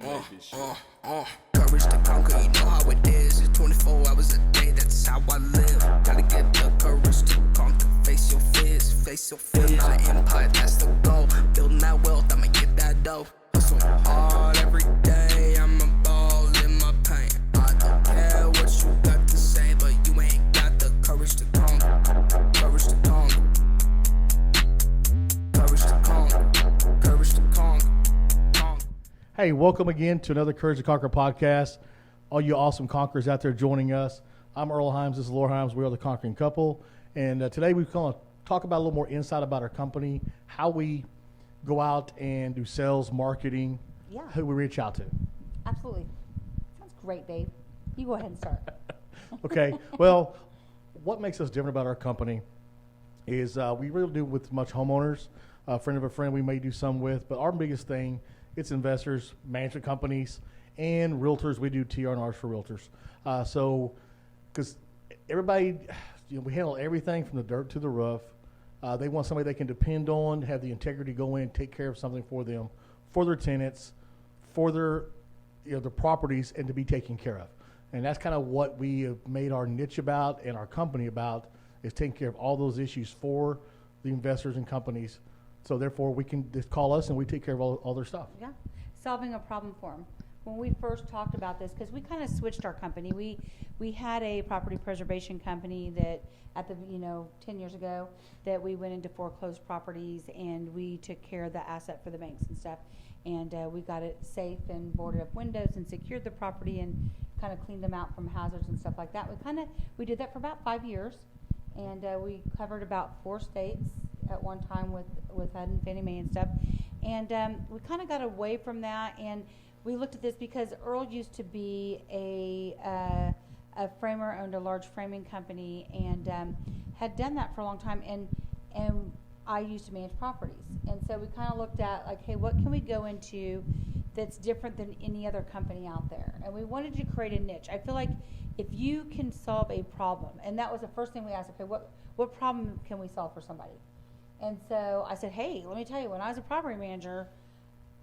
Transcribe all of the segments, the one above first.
Courage to conquer, you know how it is. It's 24 hours a day, that's how I live. Gotta get the courage to conquer. Face your fears, Build my empire, that's the goal. Building that wealth, I'ma get that dough. Hustling hard every day, I'm a ball in my pain. I don't care what you got to say, but you ain't got the courage to conquer. Courage to conquer. Courage to conquer. Courage to conquer. Hey, welcome again to another Courage to Conquer podcast. All you awesome conquerors out there joining us. I'm Earl Himes. This is Laura Himes. We are the Conquering Couple. And today we're going to talk about a little more insight about our company, how we go out and do sales, marketing, who we reach out to. Absolutely. Sounds great, Dave. You go ahead and start. Okay. Well, what makes us different about our company is we really do with much homeowners. A friend of a friend we may do some with, but our biggest thing, it's investors, management companies, and realtors. We do TR&Rs for realtors. Because everybody, we handle everything from the dirt to the roof. They want somebody they can depend on, have the integrity go in, take care of something for them, for their tenants, for their properties, and to be taken care of. And that's kind of what we have made our niche about and our company about, is taking care of all those issues for the investors and companies. So therefore, we can just call us and we take care of all their stuff. Yeah, solving a problem for them. When we first talked about this, because we kind of switched our company, we had a property preservation company that at the 10 years ago that we went into foreclosed properties and we took care of the asset for the banks and stuff, and we got it safe and boarded up windows and secured the property and kind of cleaned them out from hazards and stuff like that. We did that for about 5 years, and we covered about 4 states at one time with HUD and Fannie Mae and stuff, and we kind of got away from that, and we looked at this because Earl used to be a framer, owned a large framing company, and had done that for a long time, and I used to manage properties, and so we kind of looked at like, hey, what can we go into that's different than any other company out there, and we wanted to create a niche. I feel like if you can solve a problem, and that was the first thing we asked, okay, what problem can we solve for somebody? And so I said, hey, let me tell you, when I was a property manager,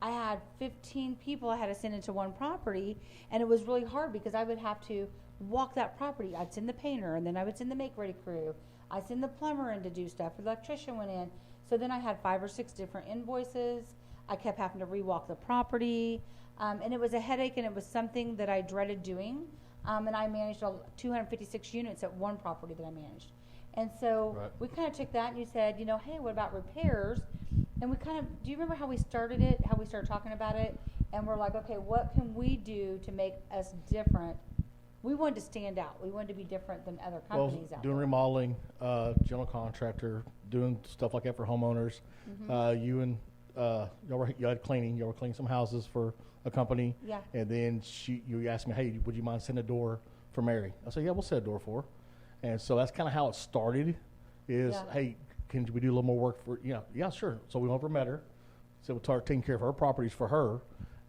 I had 15 people I had to send into one property, and it was really hard because I would have to walk that property. I'd send the painter, and then I would send the make-ready crew. I'd send the plumber in to do stuff. The electrician went in. So then I had 5 or 6 different invoices. I kept having to rewalk the property, and it was a headache, and it was something that I dreaded doing, and I managed 256 units at one property that I managed. And so we kind of took that and you said, hey, what about repairs? And we kind of, do you remember how we started it, how we started talking about it? And we're like, okay, what can we do to make us different? We wanted to stand out. We wanted to be different than other companies out there. Doing remodeling, general contractor, doing stuff like that for homeowners. Mm-hmm. You had cleaning. You were cleaning some houses for a company. Yeah. And then you asked me, hey, would you mind sending a door for Mary? I said, yeah, we'll set a door for her. And so that's kind of how it started is, hey, can we do a little more work for, yeah, sure. So we over met her. So we started taking care of her properties for her.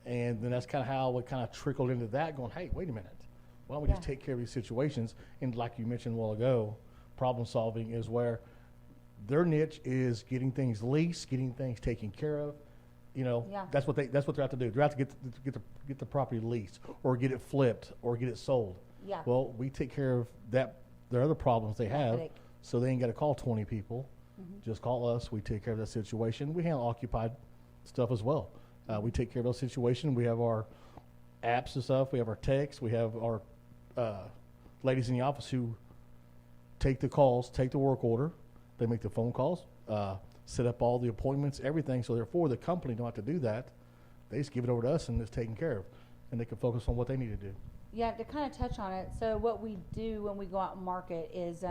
And then that's kind of how it kind of trickled into that, going, hey, wait a minute. Why don't we just take care of these situations? And like you mentioned a while ago, problem solving is where their niche is getting things leased, getting things taken care of. That's what they're out to do. They're out to get the property leased or get it flipped or get it sold. Yeah. Well, we take care of that. There are other problems they have, so they ain't got to call 20 people. Mm-hmm. Just call us. We take care of that situation. We handle occupied stuff as well. We take care of those situations. We have our apps and stuff. We have our texts. We have our ladies in the office who take the calls, take the work order. They make the phone calls, set up all the appointments, everything. So therefore, the company don't have to do that. They just give it over to us, and it's taken care of, and they can focus on what they need to do. Yeah, to kind of touch on it. So what we do when we go out and market is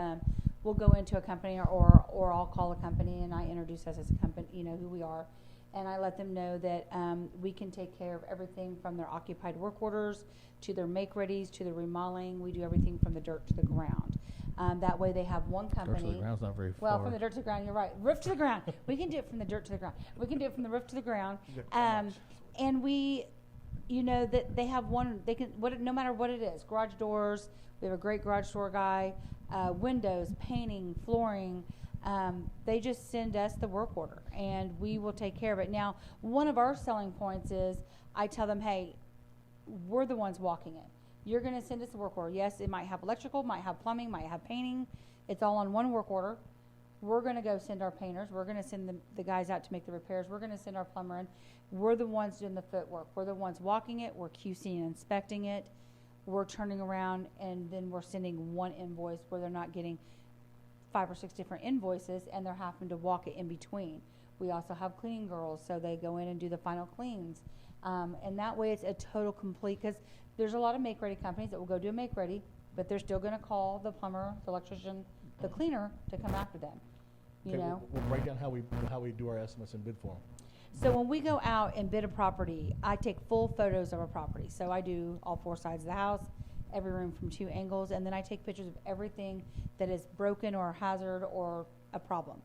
we'll go into a company or I'll call a company and I introduce us as a company, who we are. And I let them know that we can take care of everything from their occupied work orders to their make-readies to the remodeling. We do everything from the dirt to the ground. That way they have one company. Dirt to the ground's not very far. Well, from the dirt to the ground, you're right. Roof to the ground. We can do it from the dirt to the ground. We can do it from the roof to the ground. And we... that they have one, they can, no matter what it is, garage doors, we have a great garage door guy, windows, painting, flooring, they just send us the work order and we will take care of it. Now, one of our selling points is I tell them, hey, we're the ones walking it. You're gonna send us a work order. Yes, it might have electrical, might have plumbing, might have painting. It's all on one work order. We're gonna go send our painters. We're gonna send the guys out to make the repairs. We're gonna send our plumber in. We're the ones doing the footwork. We're the ones walking it. We're QCing and inspecting it. We're turning around and then we're sending one invoice where they're not getting 5 or 6 different invoices and they're having to walk it in between. We also have cleaning girls, so they go in and do the final cleans. And that way it's a total complete, because there's a lot of make-ready companies that will go do a make-ready, but they're still gonna call the plumber, the electrician, the cleaner to come after them, you Okay, know? We'll break down how we do our estimates in bid form. So when we go out and bid a property, I take full photos of a property. So I do all 4 sides of the house, every room from 2 angles, and then I take pictures of everything that is broken or hazard or a problem.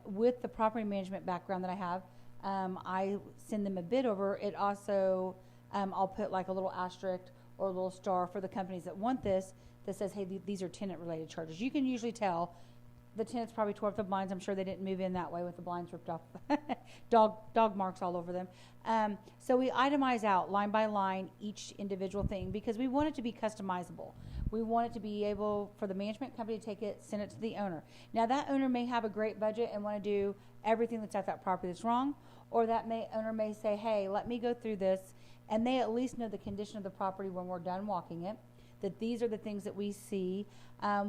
With the property management background that I have, I send them a bid over. It also, I'll put like a little asterisk or a little star for the companies that want this that says, hey, these are tenant-related charges. You can usually tell the tenants probably tore up the blinds. I'm sure they didn't move in that way with the blinds ripped off. dog marks all over them. So we itemize out line by line each individual thing because we want it to be customizable. We want it to be able for the management company to take it, send it to the owner. Now that owner may have a great budget and want to do everything that's at that property that's wrong, or that owner may say, hey, let me go through this, and they at least know the condition of the property when we're done walking it, that these are the things that we see.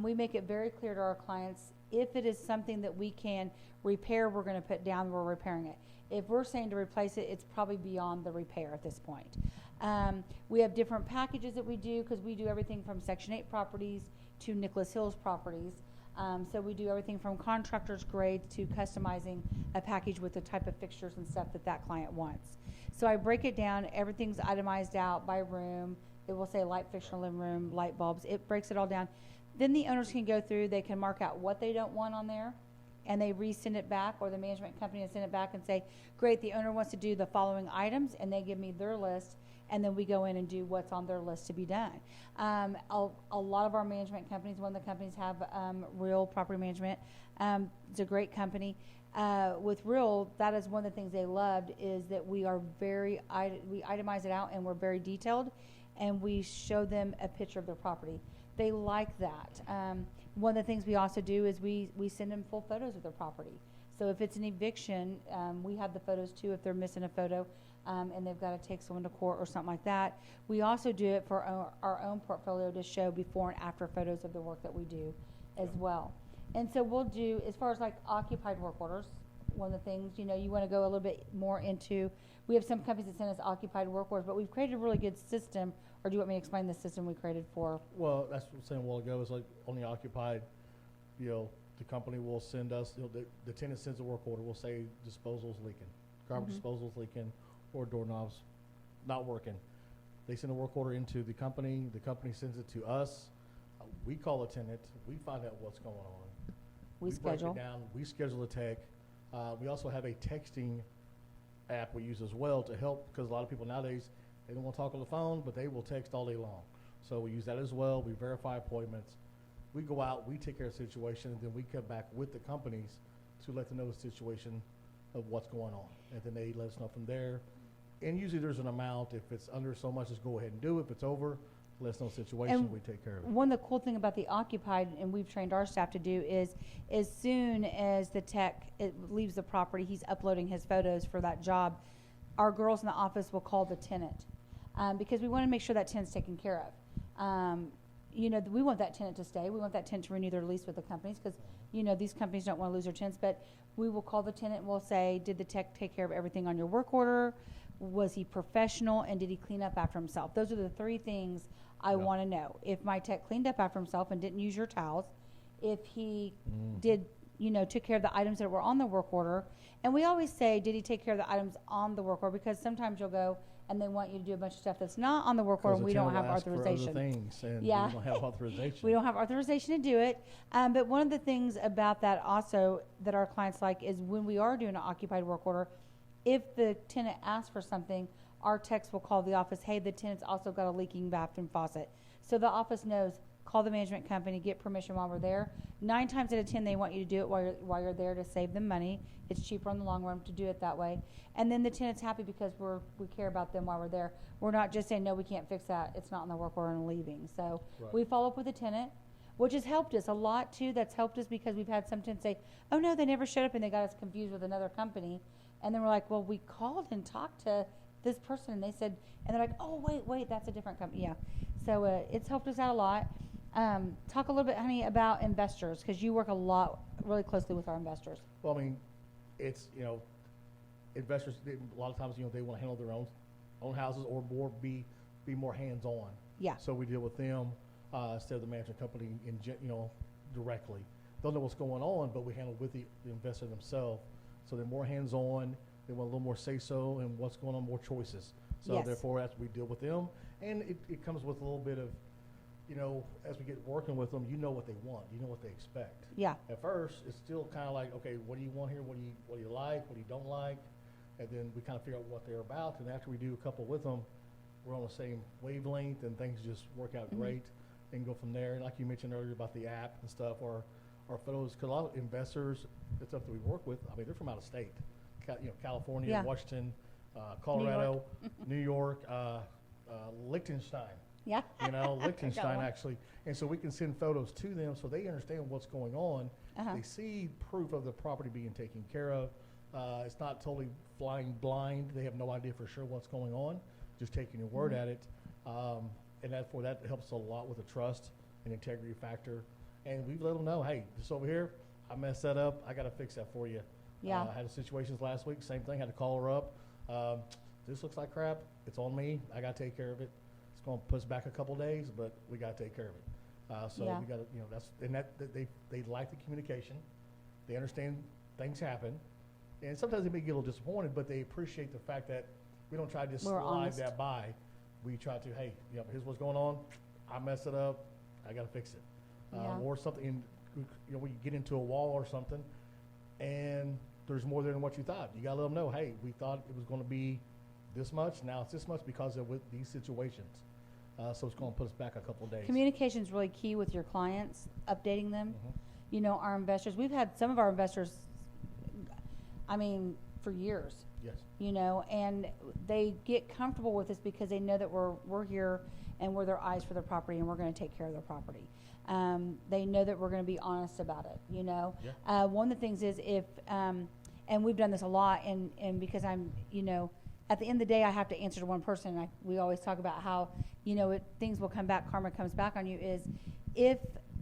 We make it very clear to our clients, if it is something that we can repair, we're going to put down, we're repairing it. If we're saying to replace it, it's probably beyond the repair at this point. We have different packages that we do because we do everything from Section 8 properties to Nicholas Hills properties. So we do everything from contractor's grade to customizing a package with the type of fixtures and stuff that that client wants. So I break it down. Everything's itemized out by room. It will say light fixture, living room, light bulbs. It breaks it all down. Then the owners can go through, they can mark out what they don't want on there, and they resend it back, or the management company will send it back and say, great, the owner wants to do the following items, and they give me their list, and then we go in and do what's on their list to be done. A lot of our management companies, one of the companies have Real Property Management. It's a great company. With Real, that is one of the things they loved, is that we are we itemize it out, and we're very detailed, and we show them a picture of their property. They like that. One of the things we also do is we send them full photos of their property. So if it's an eviction, we have the photos too if they're missing a photo and they've got to take someone to court or something like that. We also do it for our own portfolio to show before and after photos of the work that we do as well. And so we'll do, as far as like occupied work orders, one of the things, you want to go a little bit more into, we have some companies that send us occupied work orders, but we've created a really good system. Or do you want me to explain the system we created for? Well, that's what I was saying a while ago. Is like on the occupied, the company will send us, the tenant sends a work order. We'll say disposal's leaking, garbage disposal's leaking, or doorknobs not working. They send a work order into the company. The company sends it to us. We call the tenant. We find out what's going on. We schedule. Break it down. We schedule a tech. We also have a texting app we use as well to help, because a lot of people nowadays, they don't want to talk on the phone, but they will text all day long. So we use that as well. We verify appointments. We go out, we take care of the situation, and then we come back with the companies to let them know the situation of what's going on. And then they let us know from there. And usually there's an amount. If it's under so much, just go ahead and do it. If it's over, let us know the situation, And we take care of it. one of the cool thing about the occupied, and we've trained our staff to do, is as soon as the tech leaves the property, he's uploading his photos for that job, our girls in the office will call the tenant. Because we want to make sure that tenant's taken care of. We want that tenant to stay. We want that tenant to renew their lease with the companies because, these companies don't want to lose their tenants. But we will call the tenant and we'll say, did the tech take care of everything on your work order? Was he professional? And did he clean up after himself? Those are the 3 things I want to know. If my tech cleaned up after himself and didn't use your towels, if he did, took care of the items that were on the work order. And we always say, did he take care of the items on the work order? Because sometimes you'll go, and they want you to do a bunch of stuff that's not on the work order, and we don't have authorization. We don't have authorization. We don't have authorization to do it. But one of the things about that also that our clients like is when we are doing an occupied work order, if the tenant asks for something, our techs will call the office, hey, the tenant's also got a leaking bathroom faucet. So the office knows call the management company, get permission while we're there. 9 times out of 10, they want you to do it while you're there to save them money. It's cheaper in the long run to do it that way. And then the tenant's happy because we care about them while we're there. We're not just saying, no, we can't fix that. It's not in the work order and leaving. So Right. we follow up with the tenant, which has helped us a lot too. That's helped us because we've had some tenants say, oh no, they never showed up, and they got us confused with another company. And then we're like, well, we called and talked to this person, and they said, and they're like, oh, wait, that's a different company. Yeah. So it's helped us out a lot. Talk a little bit, honey, about investors, because you work really closely with our investors. Well, I mean, it's, investors, a lot of times, they want to handle their own houses or be more hands-on. Yeah. So we deal with them instead of the management company directly. They'll know what's going on, but we handle with the investor themselves. So they're more hands-on. They want a little more say-so and what's going on, more choices. So Yes. therefore, as we deal with them, and it comes with a little bit of, as we get working with them, what they want, what they expect. Yeah. At first, it's still kind of like, okay, what do you want here? What do you like? What do you don't like? And then we kind of figure out what they're about. And after we do a couple with them, we're on the same wavelength, and things just work out great and go from there. And like you mentioned earlier about the app and stuff, or photos, because a lot of investors, the stuff that we work with, I mean, they're from out of state, California, Yeah. Washington, Colorado, New York, Liechtenstein. Yeah. Liechtenstein one. actually. And so we can send photos to them so they understand what's going on. Uh-huh. They see proof of the property being taken care of. It's not totally flying blind. They have no idea for sure what's going on, just taking your word at it. And that helps a lot with the trust and integrity factor. And we've let them know, hey, this over here, I messed that up. I got to fix that for you. Yeah. I had situations last week, same thing, had to call her up. This looks like crap. It's on me. I got to take care of it. It's going to put us back a couple days, but we got to take care of it. So Yeah. we got to, they like the communication. They understand things happen. And sometimes they may get a little disappointed, but they appreciate the fact that we don't try to just We're slide honest. that by. We try to, hey, here's what's going on. I messed it up. I got to fix it. Yeah. Or something, we get into a wall or something, and there's more there than what you thought. You got to let them know, hey, we thought it was going to be this much. Now it's this much because of these situations. So it's going to put us back a couple of days. Communication is really key with your clients, updating them. Mhm. Our investors, we've had some of our investors, for years, Yes. and they get comfortable with us because they know that we're here and we're their eyes for their property, and we're going to take care of their property. They know that we're going to be honest about it, Yeah. One of the things is and we've done this a lot, and because I'm, at the end of the day, I have to answer to one person, and we always talk about how, things will come back, karma comes back on you, is if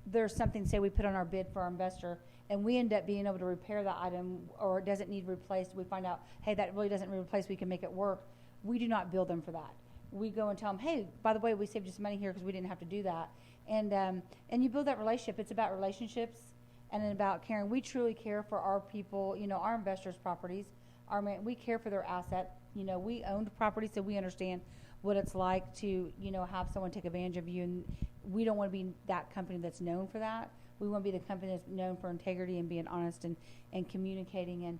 there's something, say we put on our bid for our investor, and we end up being able to repair the item, or it doesn't need replaced, we find out, hey, that really doesn't need replaced, we can make it work, we do not bill them for that. We go and tell them, hey, by the way, we saved you some money here because we didn't have to do that. And you build that relationship. It's about relationships and about caring. We truly care for our people, our investors' properties. We care for their asset. We own property, so we understand what it's like to, have someone take advantage of you. And we don't want to be that company that's known for that. We want to be the company that's known for integrity and being honest and communicating and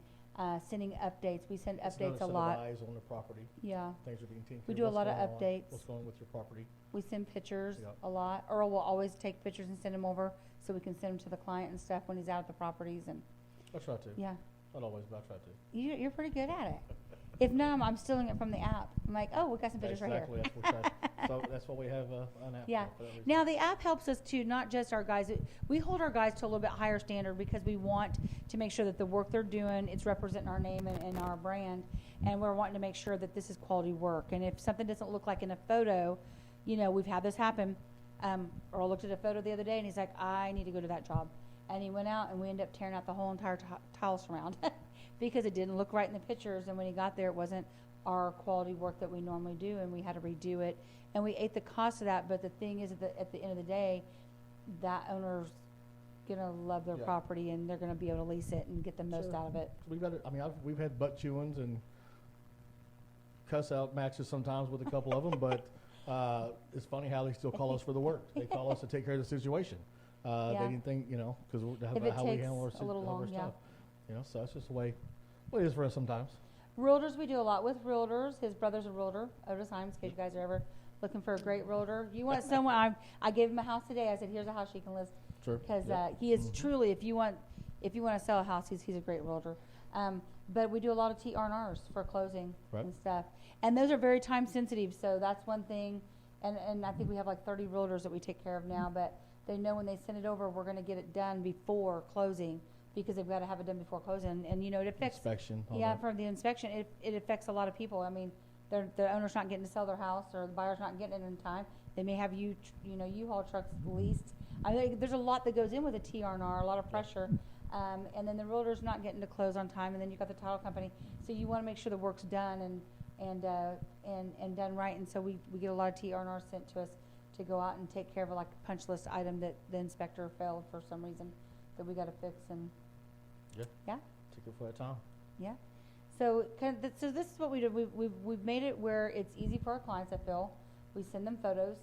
sending updates. We send It's updates a another set lot. of eyes on the property. Yeah. Things are being taken We care do a what's lot of going on, updates. What's going on with your property. We send pictures Yep. a lot. Earl will always take pictures and send them over so we can send them to the client and stuff when he's out at the properties. And I try to. yeah, Not always, but I try to. you're pretty good at it. If not, I'm stealing it from the app. I'm like, oh, we got some pictures Exactly. right here. That's what we try. So that's why we have an app. Yeah. for that reason. Now the app helps us to not just our guys. We hold our guys to a little bit higher standard because we want to make sure that the work they're doing, it's representing our name and our brand, and we're wanting to make sure that this is quality work. And if something doesn't look like in a photo, we've had this happen. Earl looked at a photo the other day and he's like, I need to go to that job. And he went out and we ended up tearing out the whole entire tile surround because it didn't look right in the pictures. And when he got there, it wasn't our quality work that we normally do, and we had to redo it. And we ate the cost of that. But the thing is, at the end of the day, that owner's gonna love their Yeah. property, and they're gonna be able to lease it and get the most Sure. out of it. We've had butt chewings and cuss out matches sometimes with a couple of them, but it's funny how they still call us for the work. They call us to take care of the situation. Yeah. They didn't think, because If it how we takes handle a little our long, yeah. stuff. So that's just the way it is for us sometimes. Realtors, we do a lot with realtors. His brother's a realtor, Otis Himes, in case you guys are ever looking for a great realtor. You want someone, I gave him a house today. I said, here's a house you can list. Sure. Because Yep. he is truly, if you want to sell a house, he's a great realtor. But we do a lot of TR&Rs for closing Right. and stuff. And those are very time sensitive, so that's one thing. And I think we have like 30 realtors that we take care of now, but they know when they send it over, we're going to get it done before closing because they've got to have it done before closing. And, you know, it affects. Inspection. all Yeah, that. for the inspection, it affects a lot of people. I mean, the owner's not getting to sell their house or the buyer's not getting it in time. They may have U-Haul trucks leased. I think there's a lot that goes in with a TR&R, a lot of pressure. And then the realtor's not getting to close on time, and then you've got the title company. So you want to make sure the work's done and done right. And so we get a lot of TR&R sent to us to go out and take care of like a punch list item that the inspector failed for some reason that we got to fix. And Yeah. yeah. Take it for a time. Yeah. So so this is what we do. We've made it where it's easy for our clients, I feel. We send them photos.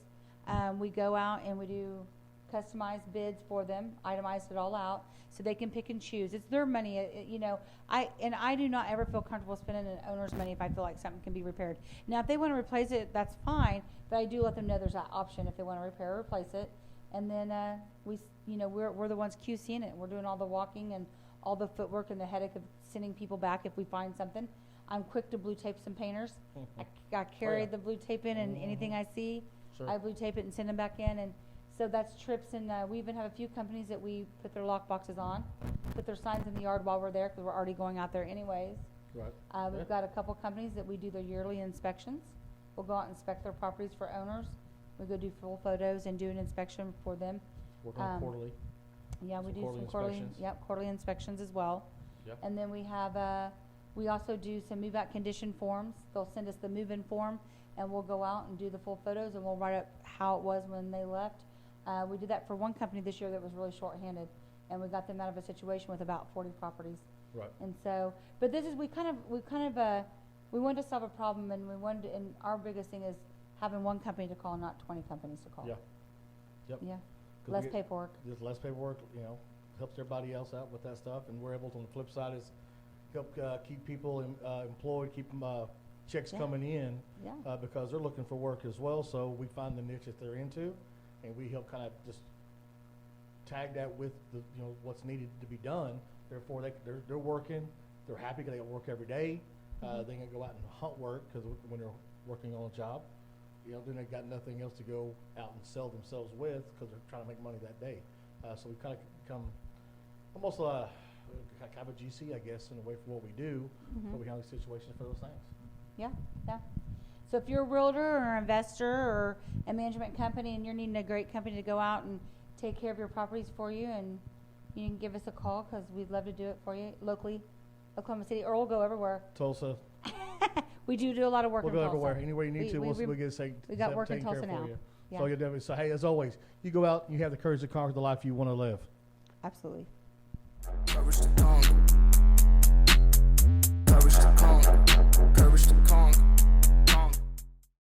We go out and we do customized bids for them, itemize it all out, so they can pick and choose. It's their money, you know. I do not ever feel comfortable spending an owner's money if I feel like something can be repaired. Now, if they want to replace it, that's fine, but I do let them know there's that option if they want to repair or replace it. And then we're the ones QCing it. We're doing all the walking and all the footwork and the headache of sending people back if we find something. I'm quick to blue tape some painters. I carry the blue tape in, and anything I see, Sure. I blue tape it and send them back in. And so that's trips. And we even have a few companies that we put their lock boxes on, put their signs in the yard while we're there because we're already going out there anyways. Right. We've got a couple companies that we do their yearly inspections. We'll go out and inspect their properties for owners. We go do full photos and do an inspection for them. Work on quarterly. Yeah, we Some do quarterly some quarterly, inspections. quarterly inspections as well. Yep. And then we have, we also do some move-out condition forms. They'll send us the move-in form, and we'll go out and do the full photos, and we'll write up how it was when they left. We did that for one company this year that was really short-handed, and we got them out of a situation with about 40 properties. Right. And so, but this is, we wanted to solve a problem, and and our biggest thing is having one company to call, not 20 companies to call. Yeah. Yep. Yeah, 'Cause less we get- paperwork. Just less paperwork, you know, helps everybody else out with that stuff, and we're able to, on the flip side, is help keep people employed, keep them checks Yeah. coming in, Yeah. because they're looking for work as well. So we find the niche that they're into, and we help kind of just tag that with the what's needed to be done. Therefore, they're working, they're happy because they work every day. They can go out and hunt work because when they're working on a job, then they got nothing else to go out and sell themselves with because they're trying to make money that day. So we kind of become almost kind of a GC, I guess, in a way for what we do, but we handle situations for those things. Yeah, yeah. So if you're a realtor or an investor or a management company and you're needing a great company to go out and take care of your properties for you, and you can give us a call because we'd love to do it for you locally, Oklahoma City, or we'll go everywhere. Tulsa, We do a lot of work we'll in go Tulsa. everywhere. Anywhere you need to, we'll get we got work in taken care Tulsa of for now. you. Yeah. So you definitely. So hey, as always, you go out and you have the courage to conquer the life you want to live. Absolutely. Courage to conquer.